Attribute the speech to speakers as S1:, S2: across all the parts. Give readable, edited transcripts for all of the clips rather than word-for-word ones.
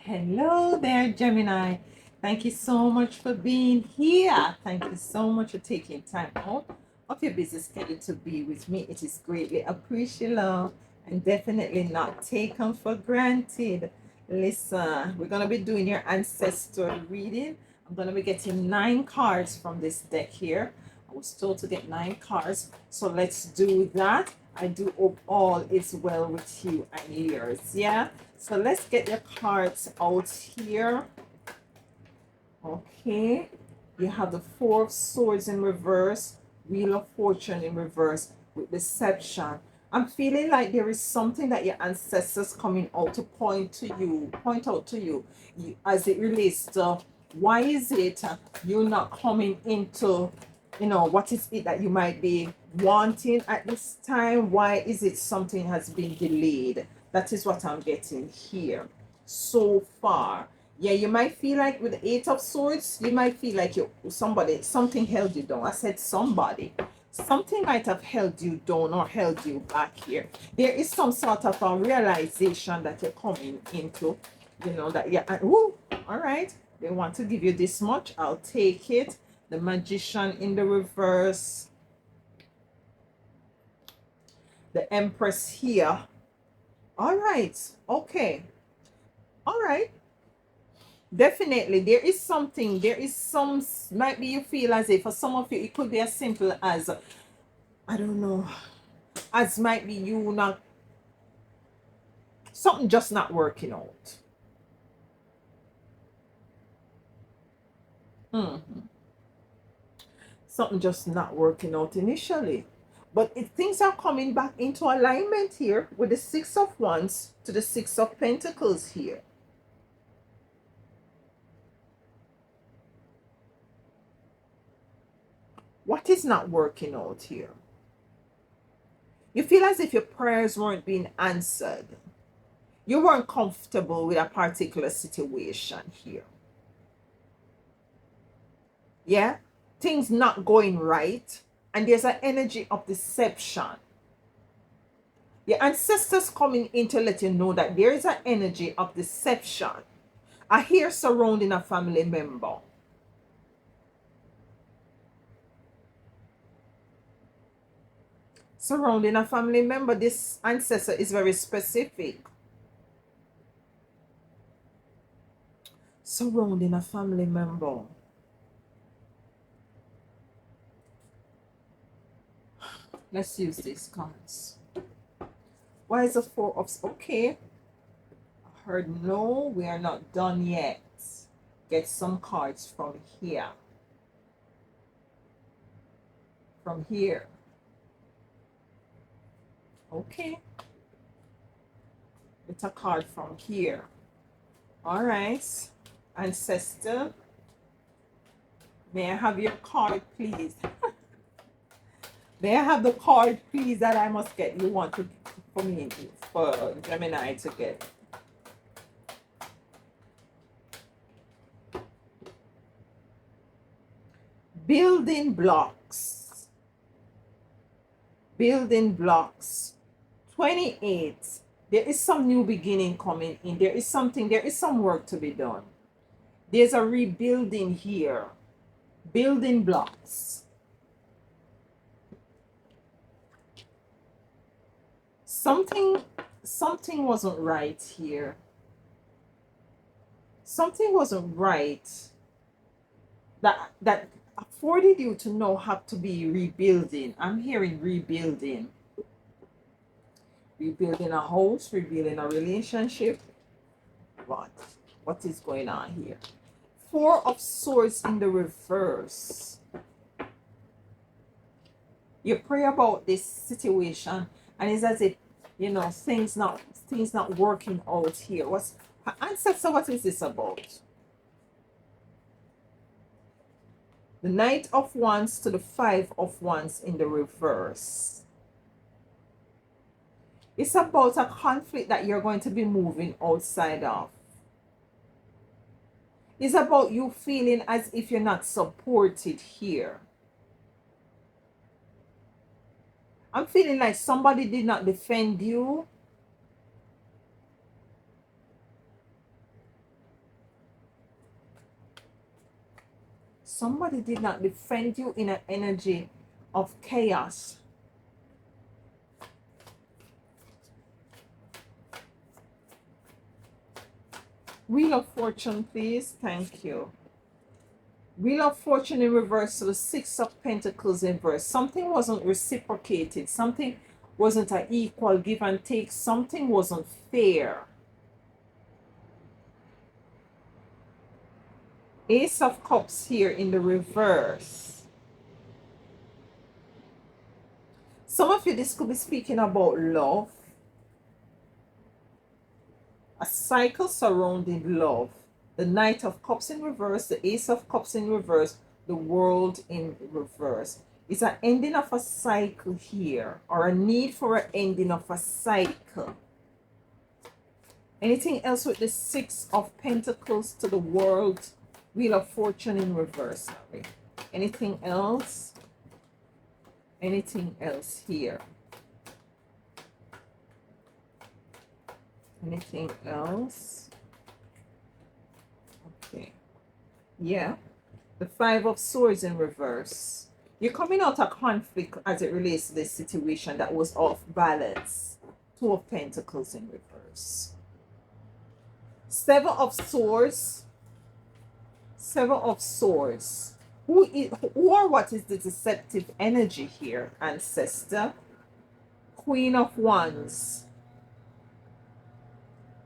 S1: Hello there, Gemini. Thank you so much for being here. Thank you so much for taking time out of your busy schedule to be with me. It is greatly appreciated and definitely not taken for granted. Listen, we're going to be doing your ancestor reading. I'm going to be getting 9 cards from this deck here. I was told to get 9 cards, so let's do that. I do hope all is well with you and yours. Yeah. So let's get your cards out here. Okay. You have the Four of Swords in reverse, Wheel of Fortune in reverse with Deception. I'm feeling like there is something that your ancestors coming out to point out to you, as it relates to why is it you're not coming into, what is it that you might be wanting at this time? Why is it something has been delayed? That is what I'm getting here so far. Yeah, you might feel like with the Eight of Swords, you might feel like something held you down. I said somebody. Something might have held you down or held you back here. There is some sort of a realization that you're coming into, that all right, they want to give you this much. I'll take it. The Magician in the reverse. The Empress here. All right. Okay. All right. Definitely, there is some, might be you feel as if for some of you, it could be as simple as, I don't know, as might be you not, something just not working out. Something just not working out initially. But things are coming back into alignment here with the Six of Wands to the Six of Pentacles here. What is not working out here? You feel as if your prayers weren't being answered. You weren't comfortable with a particular situation here. Yeah? Things not going right. And there's an energy of deception. Your ancestors coming in to let you know that there is an energy of deception. I hear surrounding a family member. Surrounding a family member. This ancestor is very specific. Surrounding a family member. Let's use these cards. Why is the Four of... Okay. I heard no, we are not done yet. Get some cards from here. From here. Okay. Get a card from here. All right. Ancestor. May I have your card, please? May I have the card, please, that I must get? You want to, for me, for Gemini to get. Building blocks. Building blocks. 28. There is some new beginning coming in. There is some work to be done. There's a rebuilding here. Building blocks. Something wasn't right here. Something wasn't right that afforded you to know how to be rebuilding. I'm hearing rebuilding. Rebuilding a house, rebuilding a relationship. What is going on here? Four of Swords in the reverse. You pray about this situation and it's as if, things not working out here. Ancestor, what is this about? The Knight of Wands to the Five of Wands in the reverse. It's about a conflict that you're going to be moving outside of. It's about you feeling as if you're not supported here. I'm feeling like somebody did not defend you. Somebody did not defend you in an energy of chaos. Wheel of Fortune, please. Thank you. Wheel of Fortune in reverse to the Six of Pentacles in reverse. Something wasn't reciprocated. Something wasn't an equal give and take. Something wasn't fair. Ace of Cups here in the reverse. Some of you, this could be speaking about love. A cycle surrounding love. The Knight of Cups in reverse, the Ace of Cups in reverse, the World in reverse. It's an ending of a cycle here, or a need for an ending of a cycle. Anything else with the Six of Pentacles to the World, Wheel of Fortune in reverse? Sorry. Anything else? Anything else here? Anything else? Okay. Yeah. The Five of Swords in reverse. You're coming out of conflict as it relates to this situation that was off balance. Two of Pentacles in reverse. Seven of Swords. Seven of Swords. Who or what is the deceptive energy here, Ancestor? Queen of Wands.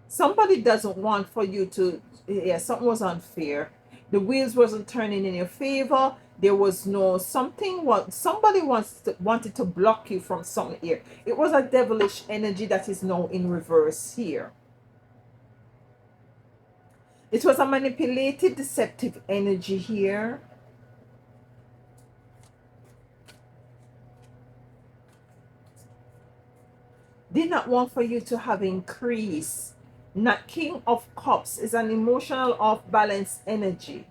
S1: Somebody doesn't want for you to, yeah, something was unfair. The wheels wasn't turning in your favor. There was no, somebody wanted to block you from something here. It was a devilish energy that is now in reverse here. It was a manipulative, deceptive energy here. Did not want for you to have increase. Not King of Cups is an emotional off-balance energy.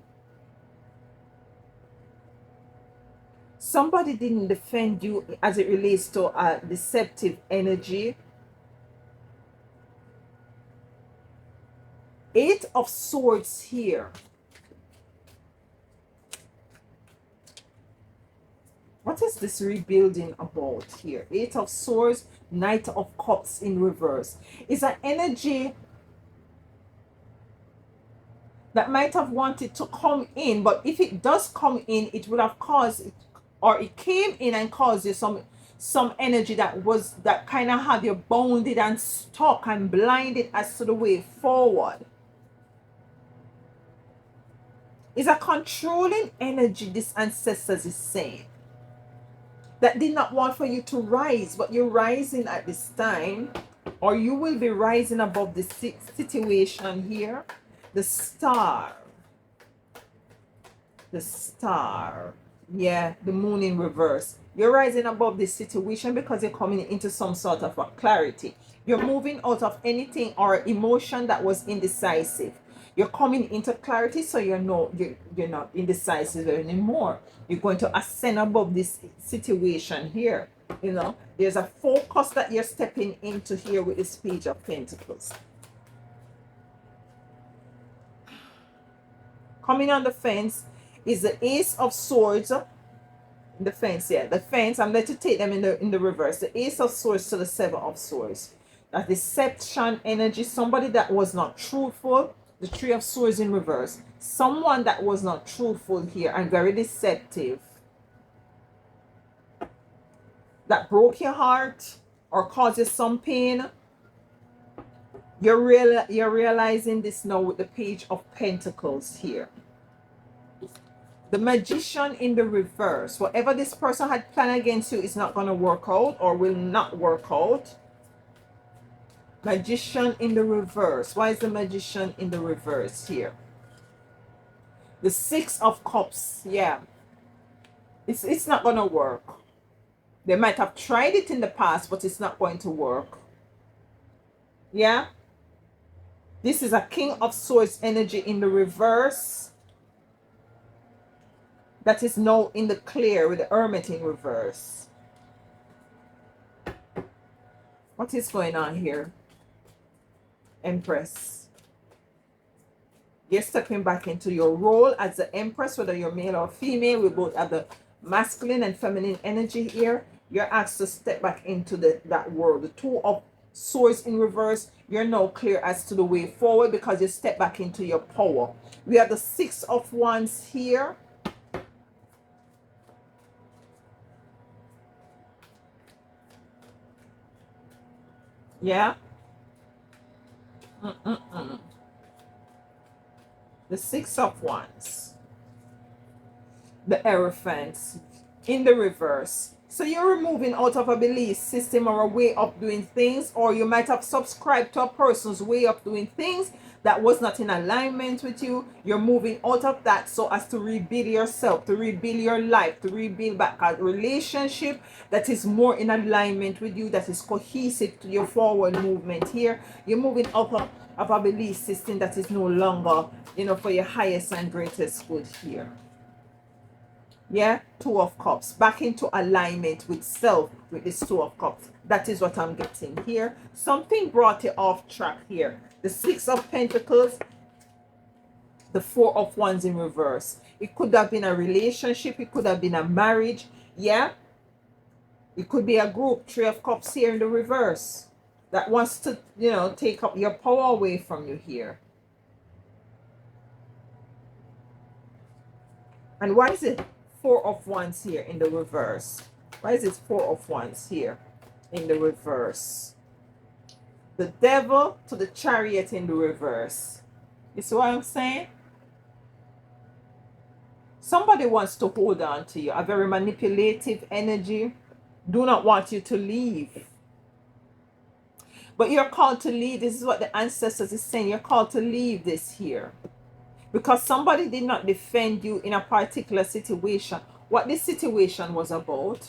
S1: Somebody didn't defend you as it relates to a deceptive energy. Eight of Swords here. What is this rebuilding about here? Eight of Swords, Knight of Cups in reverse. It's an energy that might have wanted to come in, but if it does come in, it would have caused, or it came in and caused you some energy that kind of had you bounded and stuck and blinded as to the way forward. It's a controlling energy, this Ancestors is saying, that did not want for you to rise, but you're rising at this time, or you will be rising above the situation here. The Star. The Star. Yeah, the Moon in reverse. You're rising above this situation because you're coming into some sort of a clarity. You're moving out of anything or emotion that was indecisive. You're coming into clarity, so you're not indecisive anymore. You're going to ascend above this situation here. You know, there's a focus that you're stepping into here with this Page of Pentacles. Coming on the fence is the Ace of Swords. The fence, yeah, the fence. I'm going to take them in the reverse. The Ace of Swords to the Seven of Swords. That deception energy. Somebody that was not truthful. The Three of Swords in reverse. Someone that was not truthful here and very deceptive. That broke your heart or caused you some pain. You're realizing this now with the Page of Pentacles here. The Magician in the reverse. Whatever this person had planned against you is not going to work out or will not work out. Magician in the reverse. Why is the Magician in the reverse here? The Six of Cups. Yeah. It's not going to work. They might have tried it in the past, but it's not going to work. Yeah. This is a King of Swords energy in the reverse. That is now in the clear with the Hermit in reverse. What is going on here? Empress. You're stepping back into your role as the Empress, whether you're male or female. We both have the masculine and feminine energy here. You're asked to step back into that world. The Two of Swords in reverse, you're now clear as to the way forward because you step back into your power. We have the Six of Wands here. Yeah. The Six of Wands. The Hierophant in the reverse. So you're removing out of a belief system or a way of doing things, or you might have subscribed to a person's way of doing things that was not in alignment with you. You're moving out of that so as to rebuild yourself, to rebuild your life, to rebuild back a relationship that is more in alignment with you, that is cohesive to your forward movement here. You're moving out of a belief system that is no longer, for your highest and greatest good here. Yeah, Two of Cups, back into alignment with self with this Two of Cups. That is what I'm getting here. Something brought you off track here. The Six of Pentacles, the Four of Wands in reverse. It could have been a relationship, it could have been a marriage. Yeah, it could be a group. Three of Cups here in the reverse that wants to, take up your power away from you here. And why is it Four of Wands here in the reverse? Why is it Four of Wands here in the reverse? The Devil to the Chariot in the reverse. You see what I'm saying? Somebody wants to hold on to you. A very manipulative energy. Do not want you to leave. But you're called to leave. This is what the ancestors is saying. You're called to leave this here. Because somebody did not defend you in a particular situation. What this situation was about.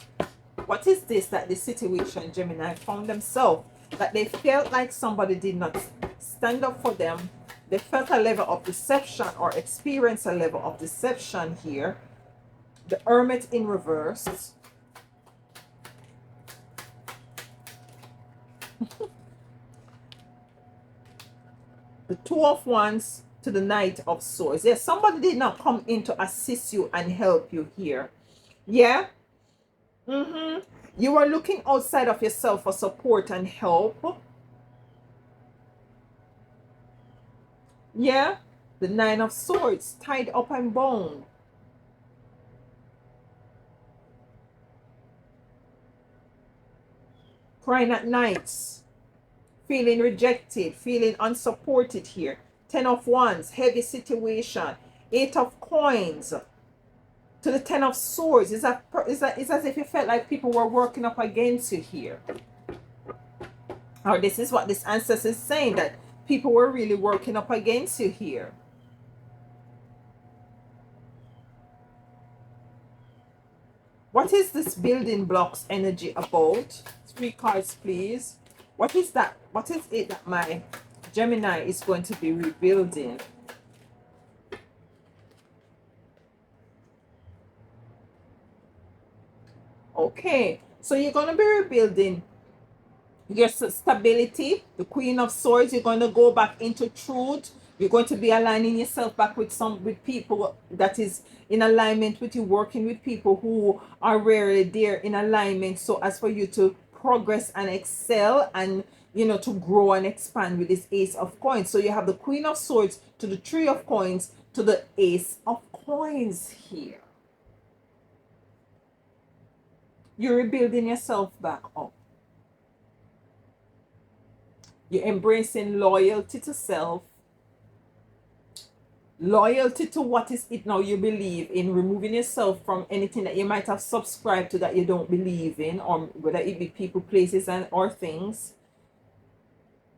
S1: What is this that the situation, Gemini, found themselves? That they felt like somebody did not stand up for them. They felt a level of deception or experienced a level of deception here. The Hermit in reverse. The Two of Wands to the Knight of Swords. Yes, somebody did not come in to assist you and help you here. Yeah. You were looking outside of yourself for support and help. Yeah. The Nine of Swords, tied up and bound. Crying at nights. Feeling rejected, feeling unsupported here. Ten of Wands, heavy situation. Eight of Coins to the Ten of Swords. It's as if you felt like people were working up against you here. Or this is what this ancestor is saying, that people were really working up against you here. What is this building blocks energy about? 3 cards, please. What is that? What is it that my Gemini is going to be rebuilding? Okay, so you're going to be rebuilding your stability, the Queen of Swords. You're going to go back into truth. You're going to be aligning yourself back with people that is in alignment with you, working with people who are rarely there in alignment, so as for you to progress and excel and to grow and expand with this Ace of Coins. So you have the Queen of Swords to the Three of Coins to the Ace of Coins here. You're rebuilding yourself back up. You're embracing loyalty to self, loyalty to what is it now you believe in, removing yourself from anything that you might have subscribed to that you don't believe in, or whether it be people, places, or things,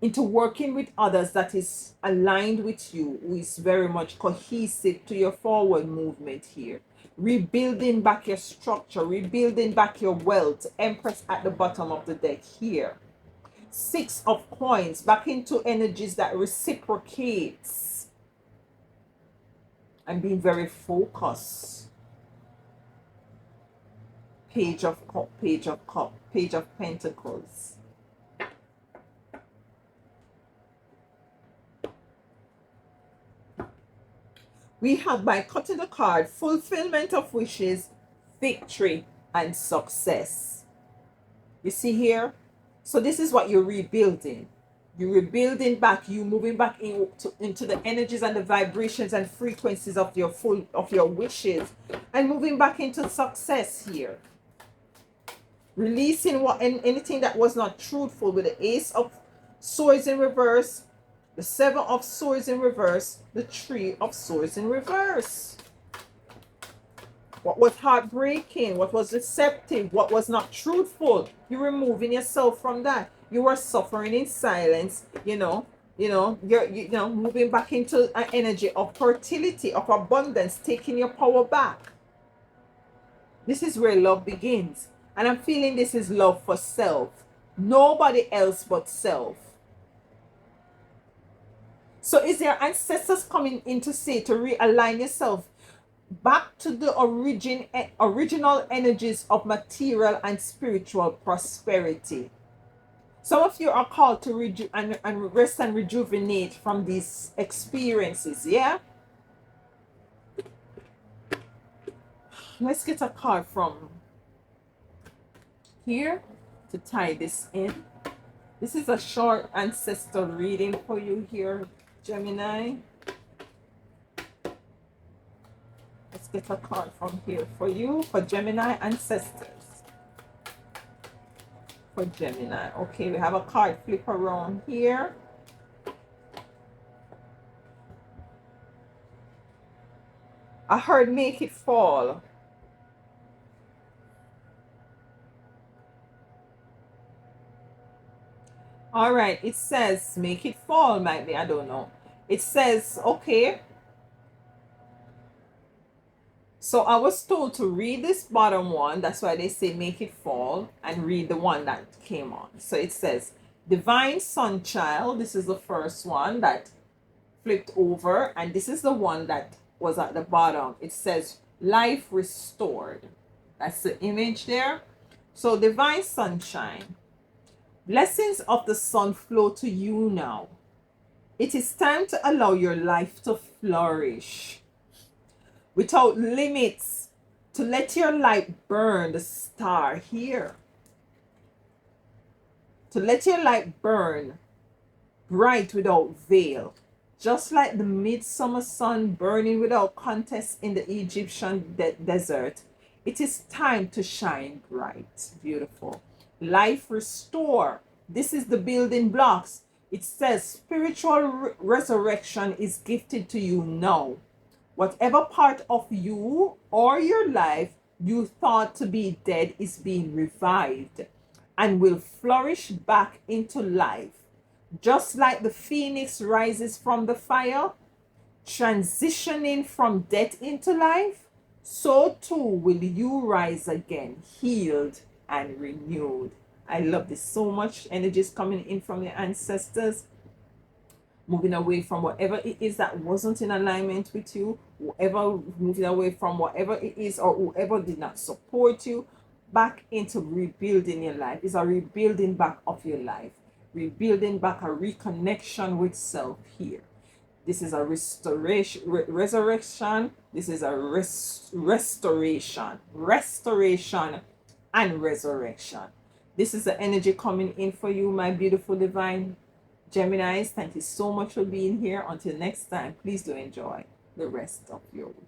S1: into working with others that is aligned with you, who is very much cohesive to your forward movement here. Rebuilding back your structure, rebuilding back your wealth. Empress at the bottom of the deck here. Six of Coins, back into energies that reciprocates. And being very focused. Page of Cup, Page of Cup, Page of Pentacles. We have, by cutting the card, fulfillment of wishes, victory, and success. You see here? So this is what you're rebuilding. You're rebuilding back, you moving back into the energies and the vibrations and frequencies of your wishes, and moving back into success here. Releasing anything that was not truthful with the Ace of Swords in reverse, the Seven of Swords in reverse, the Three of Swords in reverse. What was heartbreaking, what was deceptive, what was not truthful, you're removing yourself from that. You were suffering in silence, you're moving back into an energy of fertility, of abundance, taking your power back. This is where love begins. And I'm feeling this is love for self. Nobody else but self. So is there ancestors coming in to say, to realign yourself back to the original energies of material and spiritual prosperity? Some of you are called to rest and rejuvenate from these experiences, yeah? Let's get a card from here to tie this in. This is a short ancestor reading for you here, Gemini. Let's get a card from here for you, for Gemini ancestors. For Gemini. Okay, we have a card flip around here. I heard make it fall. All right, it says make it fall, might be, I don't know. It says, okay. So I was told to read this bottom one. That's why they say make it fall, and read the one that came on. So it says, Divine Sun Child. This is the first one that flipped over. And this is the one that was at the bottom. It says, life restored. That's the image there. So Divine Sunshine. Blessings of the sun flow to you now. It is time to allow your life to flourish without limits, to let your light burn the star here. To let your light burn bright without veil, just like the midsummer sun burning without contest in the Egyptian desert. It is time to shine bright. Beautiful. Life restore. This is the building blocks. It says spiritual resurrection is gifted to you now. Whatever part of you or your life you thought to be dead is being revived and will flourish back into life. Just like the phoenix rises from the fire, transitioning from death into life, so too will you rise again, healed and renewed. I love this so much. Energies coming in from your ancestors, moving away from whatever it is that wasn't in alignment with you, moving away from whatever it is or whoever did not support you, back into rebuilding your life. It's a rebuilding back of your life, rebuilding back, a reconnection with self here. This is a restoration, resurrection. This is a restoration and resurrection. This is the energy coming in for you, my beautiful divine Geminis. Thank you so much for being here. Until next time, please do enjoy the rest of your week.